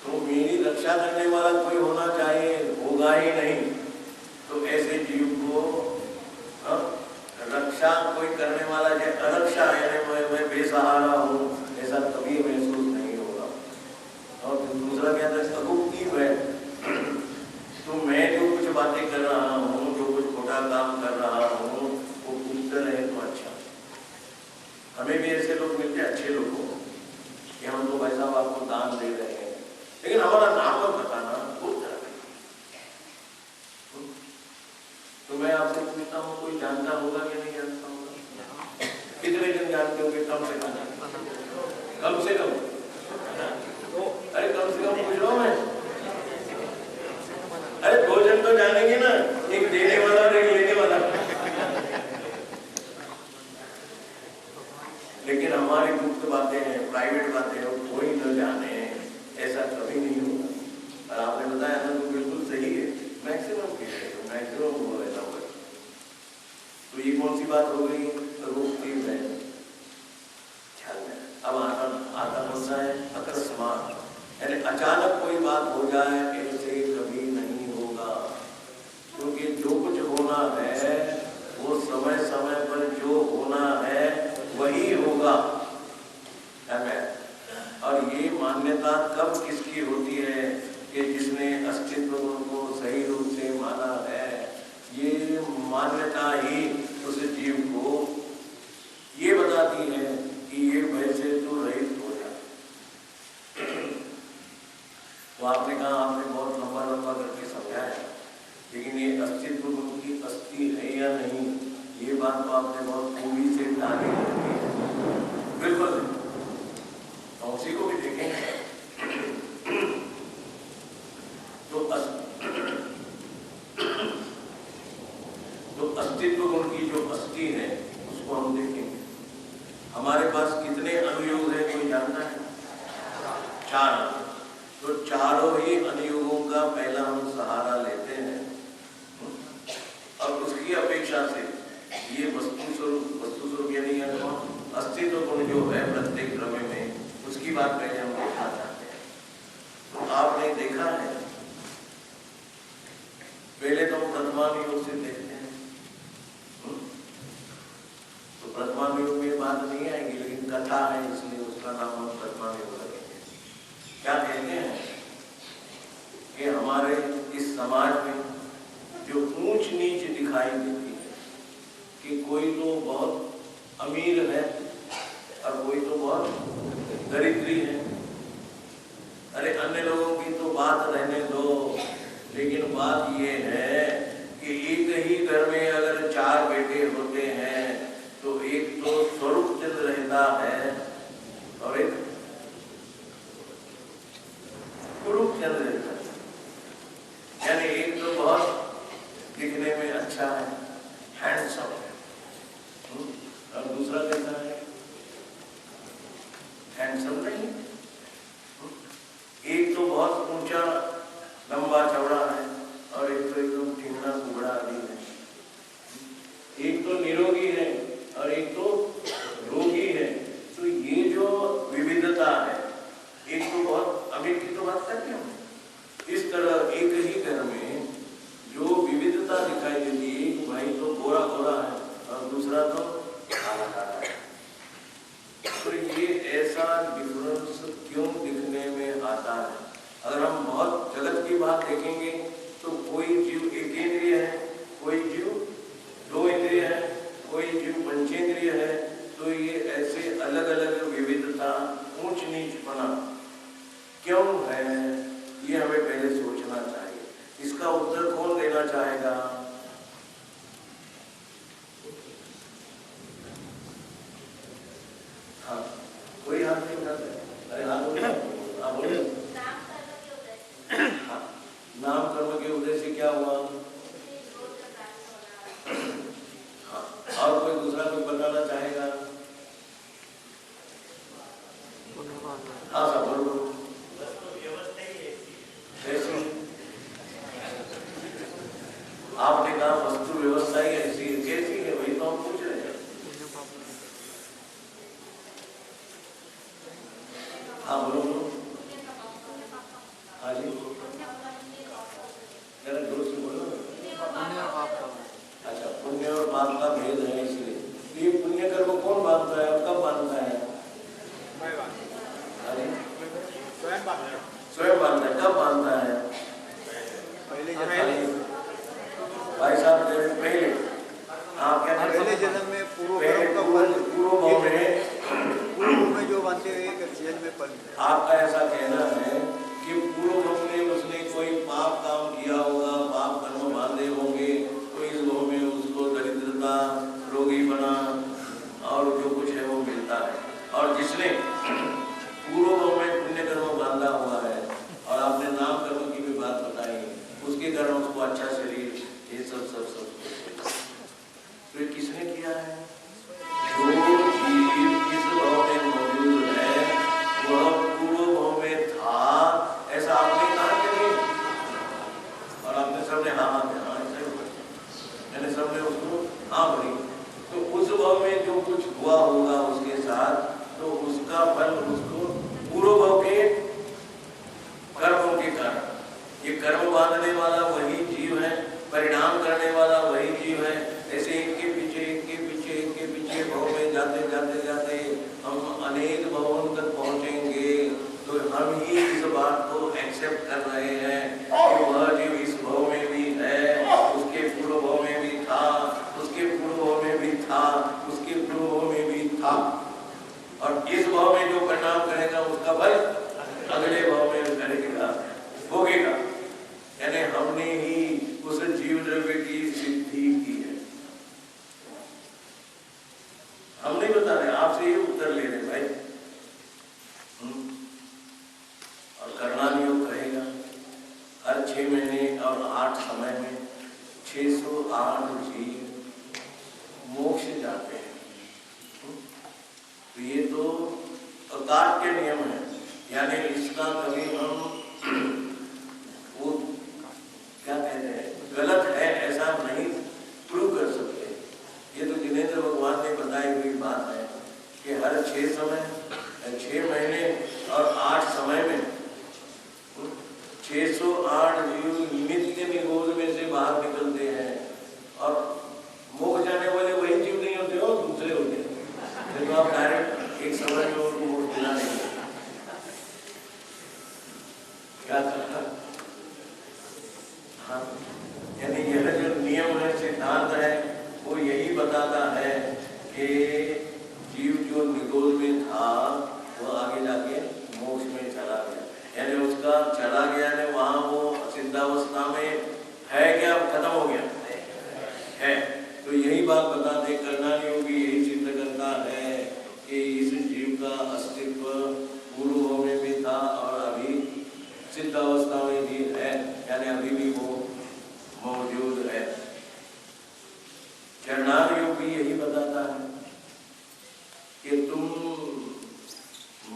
तो मेरी रक्षा करने वाला कोई होना चाहिए, होगा ही नहीं। तो ऐसे जीव को रक्षा कोई करने वाला है, अरक्षा यानी मैं बेसहारा हूँ ऐसा कभी महसूस नहीं होगा। और दूसरा क्या था, अगुप्ती है। तो मैं जो कुछ बातें कर रहा हूँ, जो कुछ खोटा काम कर रहा हूँ, वो पूछते रहे तो अच्छा। हमें भी ऐसे लोग मिलते अच्छे लोग को कि हम तो भाई साहब आपको दान दे रहे हैं, लेकिन हमारा नाम मत बताना, गुप्त रहे। तो मैं आपसे पूछता हूँ कोई जानता होगा कि नहीं जानता होगा? कितने जन जानते होंगे? कम से कम कम से कम अरे कम से कम पूछ लो। मैं अरे 2 जन तो जानेंगे ना, एक देने वाला और एक लेने वाला। लेकिन हमारी गुप्त बातें हैं, प्राइवेट बातें हैं, कोई न जाने, ऐसा कभी नहीं होगा। और आपने बताया ना तो बिल्कुल सही है, मैक्सिमम मैक्सिमम हो ऐसा होगा। तो ये कौन सी बात हो गई? रोकती है। अब आता होता है अकस्मात, यानी अचानक कोई बात हो जाए, ऐसे कभी नहीं होगा। क्योंकि जो कुछ होना है वो समय समय पर जो होना है वही होगा। और ये मान्यता कब किसकी होती है कि जिसने अस्तित्व को सही रूप से माना है। ये मान्यता ही ही उस जीव को ये बताती है कि ये भय से तो रहित हो जाए। तो आपने कहा, आपने बहुत लंबा लंबा करके समझाया, लेकिन ये अस्तित्व की अस्थि है या नहीं, ये बात तो आपने बहुत पूरी से टाली रखी है। बिल्कुल, तो उसी को भी देखेंगे। तो अस्तित्व गुण की जो अस्थि है उसको हम देखेंगे। हमारे पास कितने अनुयोग है, कोई जानता है? 4। तो चारों ही अनुयोगों का पहला हम सहारा लेते हैं और उसकी अपेक्षा से ये वस्तु स्वरूप यानी अस्तित्व गुण जो है प्रत्येक द्रव्य में, उसकी बात पहले हम देखना चाहते हैं। तो आपने देखा है, पहले तो प्रथमानुयोग से देखते हैं। तो प्रथमानुयोग में बात नहीं आएगी, लेकिन कथा है इसलिए उसका नाम हम प्रथमानुयोग रखेंगे। क्या कहते हैं कि हमारे इस समाज में जो ऊंच नीच दिखाई देती है कि कोई तो बहुत अमीर है और कोई तो बहुत दरिद्री है। अरे अन्य लोगों की तो बात रहने दो, लेकिन बात ये है कि एक ही घर में अगर 4 बेटे होते हैं तो एक तो स्वरूप चंद रहता है और एक कुरूप चंद रहता है। यानी एक तो बहुत दिखने में अच्छा है, हैंडसम है, और दूसरा कैसा है? हैंडसम नहीं। एक तो बहुत ऊंचा लंबा चौड़ा है और एक तो एकदम ढींगना कुबड़ा आदि है। एक तो निरोगी है और एक तो रोगी है। तो ये जो विविधता है, एक तो बहुत अमीर की तो बात करते हैं, इस तरह एक ही घर में जो विविधता दिखाई देती है, एक भाई तो गोरा गोरा है और दूसरा तो काला काला है। तो ये ऐसा डिफरेंस क्यों दिखने में आता है? अगर हम बहुत जगत की बात देखेंगे तो कोई जीव एक इंद्रिय है, कोई जीव 2 इंद्रिय है, कोई जीव पंचेंद्रिय है। तो ये ऐसे अलग अलग विविधता, ऊंच नीच बना क्यों है, ये हमें पहले सोचना चाहिए। इसका उत्तर कौन देना चाहेगा? हाँ, कोई हाथ नहीं उठाता है? अरे हाथ उठाओ, आप बोलो। नाम कर्म के उदय से क्या हुआ? हाँ, और कोई दूसरा कोई बताना चाहेगा? हाँ सब बोलो। कैसी? आपने कहा वस्तु व्यवस्था ही ऐसी कैसी है, वही तो हम पूछ रहे हैं। हाँ बोलो बोलो। हाँ जी, जरा जोर से बोलो। अच्छा, पुण्य और पाप का भेद है, इसलिए ये पुण्य कर्म कौन बांधता है और कब बांधता है? स्वयं बांधता है। कब बांधता है? भाई साहब पहले आप क्या पहले जन्म में पूर्व में जो बांधते हैं जीवन में फल। आपका ऐसा कहना है कि पूर्व में उसने कोई पाप काम किया होगा, पाप कर्म बांधे होंगे, तो इस भव में उसको दरिद्रता, रोगी बना और जो कुछ है वो मिलता है। और जिसने पूर्व भव में पुण्य कर्म बांधा हुआ है और आपने नाम कर्म की भी बात बताई, उसके कारण उसको अच्छा शरीर, ये सब तो किसने किया है? जो जीव इस भव में मौजूद है वह पूर्व भव में था, ऐसा आपने कहा कि नहीं? और आपने सबने हाँ हाँ हाँ मैंने सबने उसको हाँ बोली। तो उस भव में जो कुछ हुआ होगा उसके साथ, तो उसका फल उसको पूर्व भव के कर्मों के कारण, ये कर्म बांधने वाला वही जीव है, परिणाम करने वाला वही जीव है। ऐसे इनके पीछे भव में जाते जाते जाते हम अनेक भवों तक पहुंचेंगे। तो हम ही इस बात को एक्सेप्ट कर रहे हैं कि वह जीव इस भव में भी है, उसके पूर्व भव में भी था, उसके हम नहीं बता रहे, आपसे ये उत्तर ले रहे भाई। और करणान योग कहेगा हर 6 महीने और 8 समय में 608 जीव मोक्ष जाते हैं। तो ये तो अकाट के नियम है, यानी इसका कभी हम वो क्या कहते हैं गलत है ऐसा नहीं प्रूव कर सकते। ये तो जिनेंद्र भगवान ने बताई हुई बात है कि हर 6 महीने और 8 समय में 608 जीव नित्य निगोद में से बाहर निकलते हैं। और मोक्ष जाने वाले वही जीव नहीं होते हो, दूसरे होते हैं। तो आप डायरेक्ट एक समय में उनको मोक्ष दिला नहीं क्या करता। हाँ, यानी यह जो नियम है, सिद्धांत है, वो यही बताता है कि जीव जो निगोद में था वो आगे जाके मोक्ष में चला गया, यानी उसका चला गया ने वहां वो सिद्धावस्था में है क्या खत्म हो गया है। तो यही बात बताते करणान योगी यही सिद्ध करता है कि इस जीव का अस्तित्व पूर्व भाव में भी था और अभी सिद्धावस्था में भी है, यानी अभी भी वो मौजूद है। करणान योग भी यही बताता है कि तुम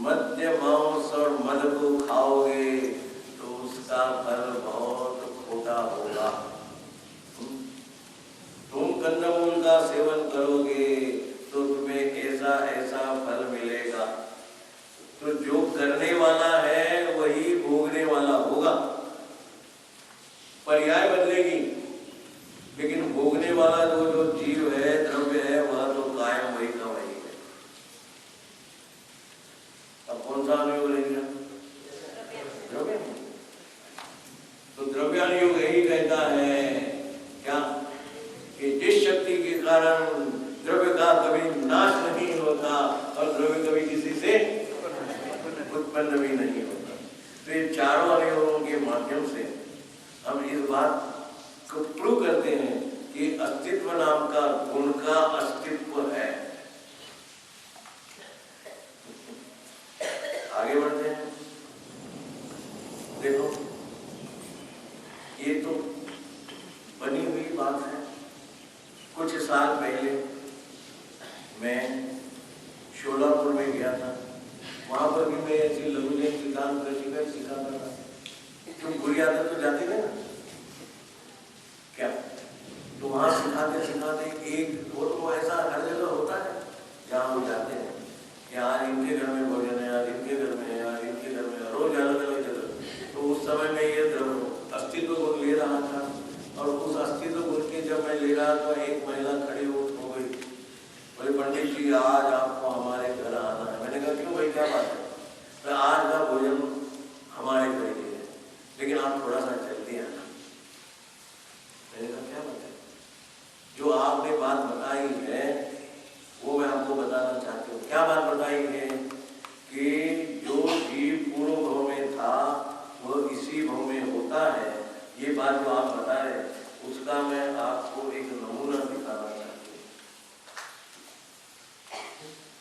मद्य मांस और मद को खाओगे तो उसका फल बहुत खोटा होगा। तुम कंदमूल का सेवन करोगे तो तुम्हें ऐसा ऐसा फल मिलेगा। तो जो करने वाला है वही भोगने वाला होगा, पर्याय बदलेगी, लेकिन भोगने वाला जो जीव है, द्रव्य है, वह तो कायम वही का वही है। अब कौन सा अनुयोग रहेगा? द्रव्य। तो द्रव्यानुयोग यही कहता है क्या कि जिस शक्ति के कारण द्रव्य का कभी नाश नहीं होता और द्रव्य कभी किसी से उत्पन्न भी नहीं होता। तो ये चारों अनुयोगों के माध्यम से हम इस बात को प्रूव करते हैं कि अस्तित्व नाम का गुण का अस्तित्व है। आगे बढ़ते हैं। देखो ये तो बनी हुई बात है। कुछ साल पहले मैं शोलापुर में गया था, वहां पर भी मैं ऐसी लघुजन सिद्धांत प्रशिक्षण सिखाता था। तुम बुरी आदत तो जाती है ना क्या? तो वहां सिखाते सिखाते एक वो ऐसा हर जगह होता है जहाँ हम जाते हैं कि आज इनके घर में भोजन है, आज इनके घर में है, आज इनके घर में है, रोज अलग अलग जगह। तो उस समय में ये अस्तित्व गुण ले रहा था और उस अस्तित्व गुण के जब मैं ले रहा तो एक महिला खड़ी हो गई, बोले पंडित जी आज आपको हमारे घर आना है। मैंने कहा क्यों भाई क्या बात है? तो आज का भोजन हमारे घर के है, लेकिन आप थोड़ा सा जल्दी आना। मैंने कहा क्या बात है? जो आपने बात बताई है वो मैं आपको बताना चाहती हूँ। क्या बात बताई है कि जो जीव पूर्व भाव में था वह इसी भाव में होता है। ये बात जो आप बता रहे उसका मैं आपको एक नमूना दिखाना चाहती हूँ।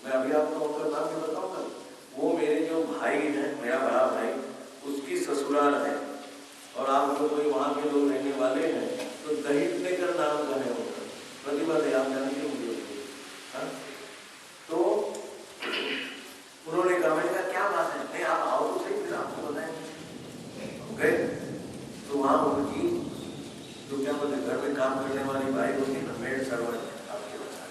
मैं अभी आपको उनका नाम भी बताऊंगा। वो मेरे जो भाई हैं, मेरा बड़ा भाई, उसकी ससुराल है और आप जो कोई वहाँ के लोग रहने वाले हैं तो दहित कर नाम का है उनका, प्रतिभा है, आप जानते होंगे। तो उन्होंने कहा, मैंने कहा क्या बात है? नहीं आप आओ तो सही, फिर आपको बताएंगे। गए तो वहाँ उनकी जो क्या बोलते घर में काम करने वाली भाई होती है ना, मेड सर्वेंट आपके बता,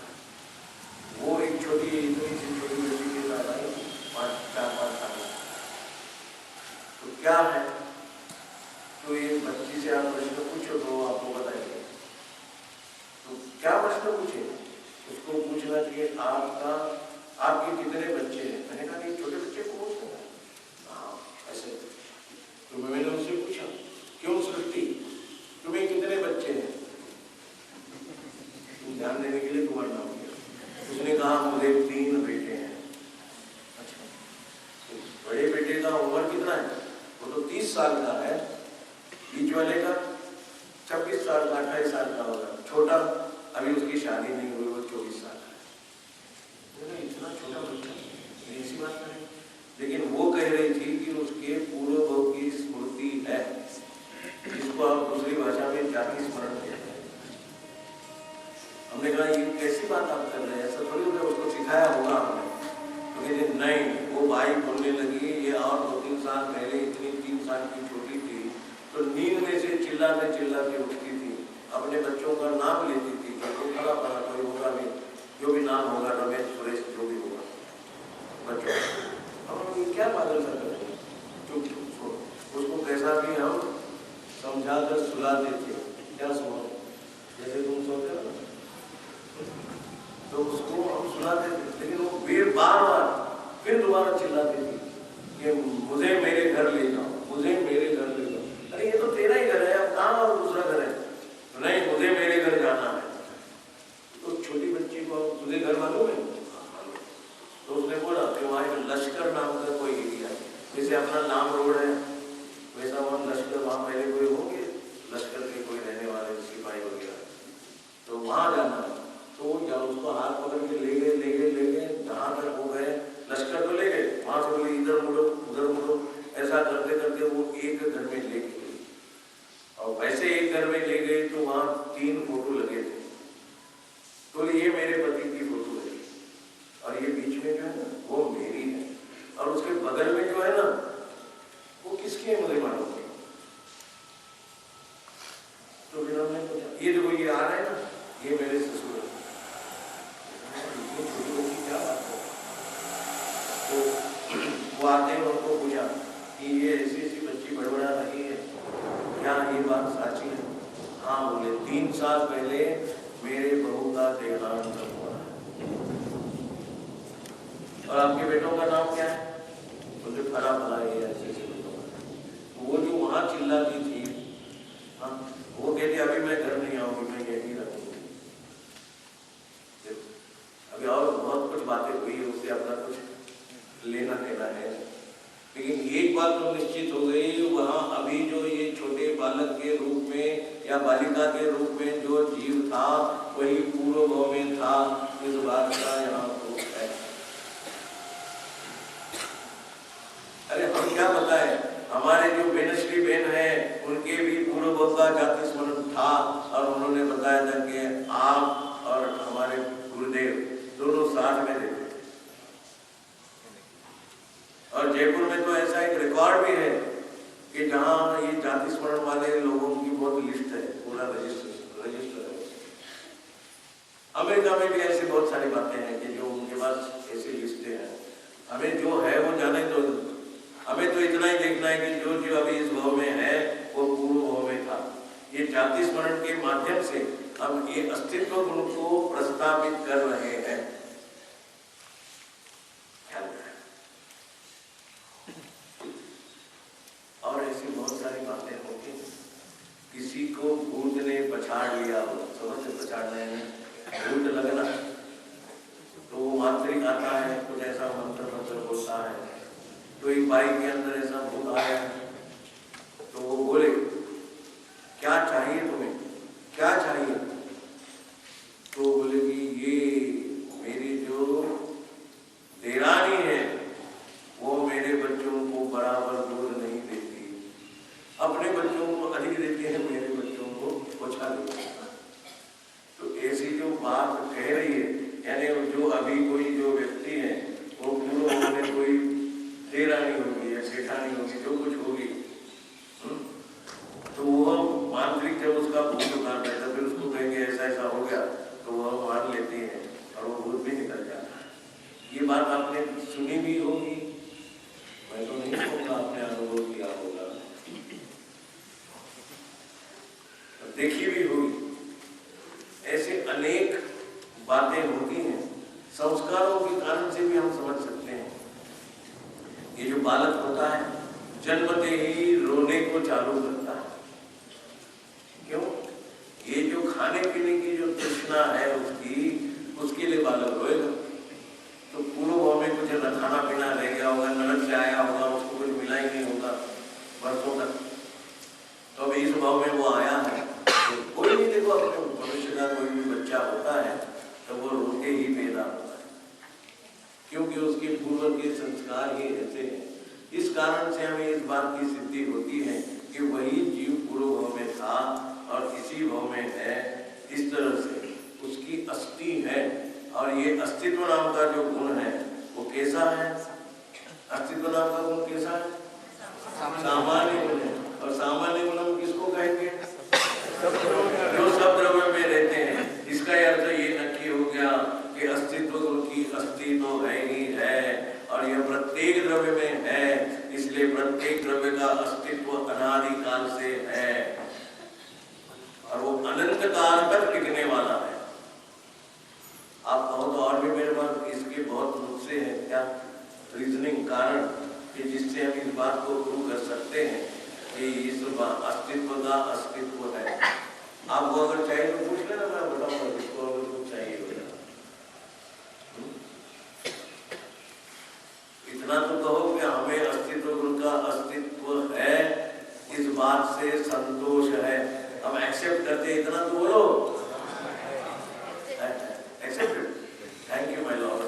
वो एक छोटी इतनी सी छोटी बच्ची के साथ आई, 4-5 साल। तो क्या है, तो ये बच्ची से आप प्रश्न पूछो तो वो आपको बताएंगे। तो क्या प्रश्न पूछे? उसको पूछना चाहिए आपके कितने बच्चे हैं? मैंने कहा कि छोटे बच्चे को पूछते हैं। हाँ ऐसे। तो मैंने उससे पूछा क्यों सृष्टि तुम्हें कितने बच्चे हैं? ध्यान देने के लिए तुम्हारा नाम किया। उसने कहा मुझे 3 बेटे हैं। अच्छा, तो बड़े बेटे का उम्र कितना है? वो तो 30 साल का है, बीच वाले का 26 साल का, 28 साल का होगा, छोटा अभी उसकी शादी नहीं हुई, वो 24 साल का है। हमने कहा ये कैसी बात आप कर रहे हैं, ऐसा थोड़ी होता, उसको सिखाया होगा हमने। तो कहते नहीं, वो भाई बोलने लगी ये और 2-3 साल पहले इतनी 3 साल की छोटी थी तो नींद में से चिल्लाते चिल्लाते उठती थी, अपने बच्चों का नाम लेती थी, तो खड़ा पड़ा कोई होगा भी, जो भी नाम होगा, रमेश सुरेश जो भी होगा बच्चों, हम ये क्या पागल सा करें, चुप उसको कैसा भी हम समझा कर सुला देते, क्या सुनो जैसे तुम सोते हो तो उसको हम सुनाते थे, लेकिन वो फिर बार-बार फिर दोबारा चिल्लाती थी कि मुझे मेरे घर ले जाओ, मुझे मेरे घर ले जाओ। अरे ये तो तेरा ही घर है, अब कहाँ और दूसरा घर है? नहीं, मुझे मेरे घर जाना है। तो छोटी बच्ची को तुझे घर मालूम है? तो उसने बोला कि वहाँ एक लश्कर नाम का कोई एरिया है, जैसे अपना नाम रोड है वैसा वहाँ लश्कर, वहाँ पहले कोई होंगे लश्कर के कोई रहने वाले सिपाही वगैरह, तो वहाँ जाना है। तो क्या उसको हाथ पकड़ के ले गए जहाँ तक हो गए, लश्कर तो ले गए, वहाँ से बोले इधर मुड़ो उधर मुड़ो, ऐसा करते करते वो एक घर में ले गए। और वैसे एक घर में ले गए तो वहाँ 3 फोटो लगे थे, तो ये मेरे पति की फोटो है और ये बीच में जो है ना वो मेरी है, और उसके बगल में जो है ना वो किसकी है मुझे मालूम नहीं। तो फिर हमने पूछा ये देखो ये आ रहा है ना, ये मेरे ससुर है। छोटी बच्ची क्या बात है? तो वो आते हैं, उनको पूछा कि ये ऐसी ऐसी बच्ची बड़बड़ा रही है, क्या ये बात सच्ची है? हाँ बोले, 3 साल पहले मेरे बहू का देहांत हुआ है। और आपके बेटों का नाम क्या है? मुझे फरा फरा ये ऐसे ऐसे बेटों का। वो जो वहाँ चिल्लाती थी, हाँ वो कहती अभी मैं घर नहीं आऊंगी, मैं यहीं रहूंगी। अभी और बहुत कुछ बातें हुई है, उससे अपना कुछ लेना देना है, लेकिन एक बात तो निश्चित हो गई, वहाँ अभी जो ये छोटे बालक के रूप में या बालिका के रूप में जो जीव था वही पूर्व भाव में था, इस बात का यहाँ प्रूफ है। अरे हम क्या बताएं, हमारे जो बेनश्री बहन है उनके भी पूर्व भाव का जाति स्मरण था, और उन्होंने बताया था कि आप और हमारे गुरुदेव दोनों साथ में रहते। और जयपुर में तो ऐसा एक रिकॉर्ड भी है कि जहाँ ये जाति स्मरण वाले लोगों की बहुत लिस्ट है, पूरा रजिस्टर है। अमेरिका में भी ऐसी बहुत सारी बातें हैं कि जो उनके पास ऐसी लिस्टें हैं। हमें जो है वो जाने दो, हमें तो इतना ही देखना है कि जो जो अभी इस भाव में है वो पूर्व भाव में था। ये जाति स्मरण के माध्यम से हम ये अस्तित्व गुण को प्रस्तावित कर रहे हैं। और ऐसी बहुत सारी बातें होती हैं। किसी को भूत ने पछाड़ लिया हो, समझ से पछाड़ना है, भूत लगना, तो वो मांत्रिक आता है, कुछ ऐसा मंत्र मंत्र होता है, तो एक बाई के अंदर ऐसा भूत आया है, तो वो बोले क्या चाहिए तुम्हें, क्या चाहिए? तो बोले कि ये मेरी जो देरानी है वो मेरे बच्चों को बराबर दूध नहीं देती, अपने बच्चों को अधिक देती है, मेरे बच्चों को ओछा देती है। तो ऐसी जो बात कह रही है, यानी जो अभी कोई जो व्यक्ति है वो पूर्व में कोई देरानी होगी या सेठानी होगी, जो कुछ होगी, तो वो मांत्रिक जब उसका भूत उतार देता फिर उसको कहेंगे ऐसा ऐसा हो गया, तो वह मान लेती है और वो भूत भी निकल जाता है। ये बात आपने सुनी भी होगी, मैं तो नहीं कहूँगा, आपने अनुभव किया होगा, देखी भी होगी। ऐसे अनेक बातें होती हैं, संस्कारों के कारण से भी हम समझ सकते हैं। ये जो बालक होता है जन्मते ही रोने को चालू करता है, क्यों? ये जो खाने पीने की जो तृष्णा है उसके लिए बालक रोएगा। तो पूर्व भाव में कुछ न खाना पीना रह गया होगा, नरक से आया होगा, उसको कुछ मिला ही नहीं होगा वर्षों तक, तो अब इस भाव में वो आया है। तो कोई भी देखो, अपने भविष्य का कोई भी बच्चा होता है तो वो रो के ही पैदा होता है, क्योंकि उसके पूर्व के संस्कार ही ऐसे हैं। इस कारण से हमें इस बात की सिद्धि होती है कि वही जीव पूर्व भाव में था और इसी भाव में है। इस तरह से उसकी अस्थि है। और ये अस्तित्व नाम का जो गुण है वो कैसा है? अस्तित्व नाम का गुण कैसा है? सामान्य गुण है। और सामान्य गुण हम किसको कहेंगे? जो सब द्रव्य में रहते हैं। इसका अर्थ ये नक्की हो गया कि अस्तित्व गुण की अस्थि तो है ही है और यह प्रत्येक द्रव्य में है, इसलिए प्रत्येक द्रव्य का अस्तित्व अनादि काल से है और वो अनंत काल तक टिकने वाला है। आप कहो तो और भी मेरे पास इसके बहुत नुस्खे हैं, क्या रीजनिंग कारण कि जिससे हम इस बात को प्रूव कर सकते हैं कि इस अस्तित्व का अस्तित्व है। आपको अगर चाहिए तो पूछ लेना, मैं बताऊंगा किसको अगर कुछ चाहिए होगा। इतना तो कहो कि हमें अस्तित्व गुण का अस्तित्व है, इस बात से संतोष है, हम एक्सेप्ट करते, इतना तो बोलो। Accepted, thank you my Lord.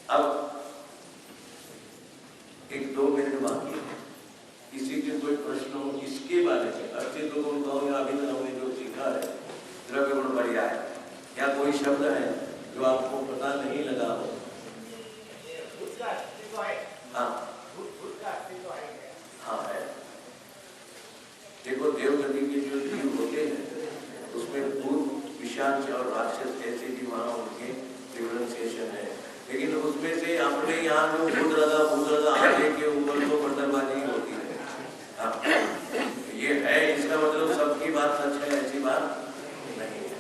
अब एक 2 मिनट बाकी है, किसी के कोई प्रश्न हो इसके बारे में, अस्तित्व गुण कहो या अभी तक हमने जो सीखा है द्रव्य गुण पर्याय, क्या कोई शब्द है जो आपको पता नहीं लगा हो? हाँ हाँ है। देखो देवगति के जो जीव होते हैं उसमें भूत, पिशाच और राक्षस ऐसे भी वहाँ उनके डिफरेंशिएशन है, लेकिन उसमें से अपने यहाँ जो भूत लगा आगे के ऊपर तो बर्तनबाजी होती है। हाँ ये है, इसका मतलब सबकी बात सच है ऐसी बात नहीं है।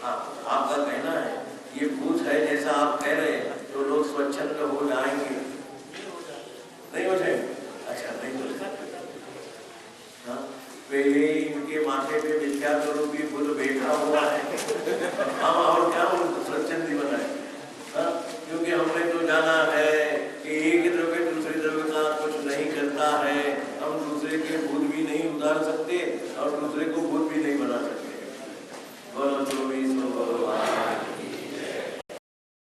हाँ आपका कहना है ये भूत है जैसा आप कह रहे हैं तो लोग स्वच्छंद हो जाएंगे, नहीं हो जाएंगे? अच्छा नहीं हो जाएंगे। हाँ ये इनके माथे पे विख्यात रूपी भूत बैठा हुआ है, हम और क्या उनको स्वच्छंदी बनाए? हाँ क्योंकि हमने तो जाना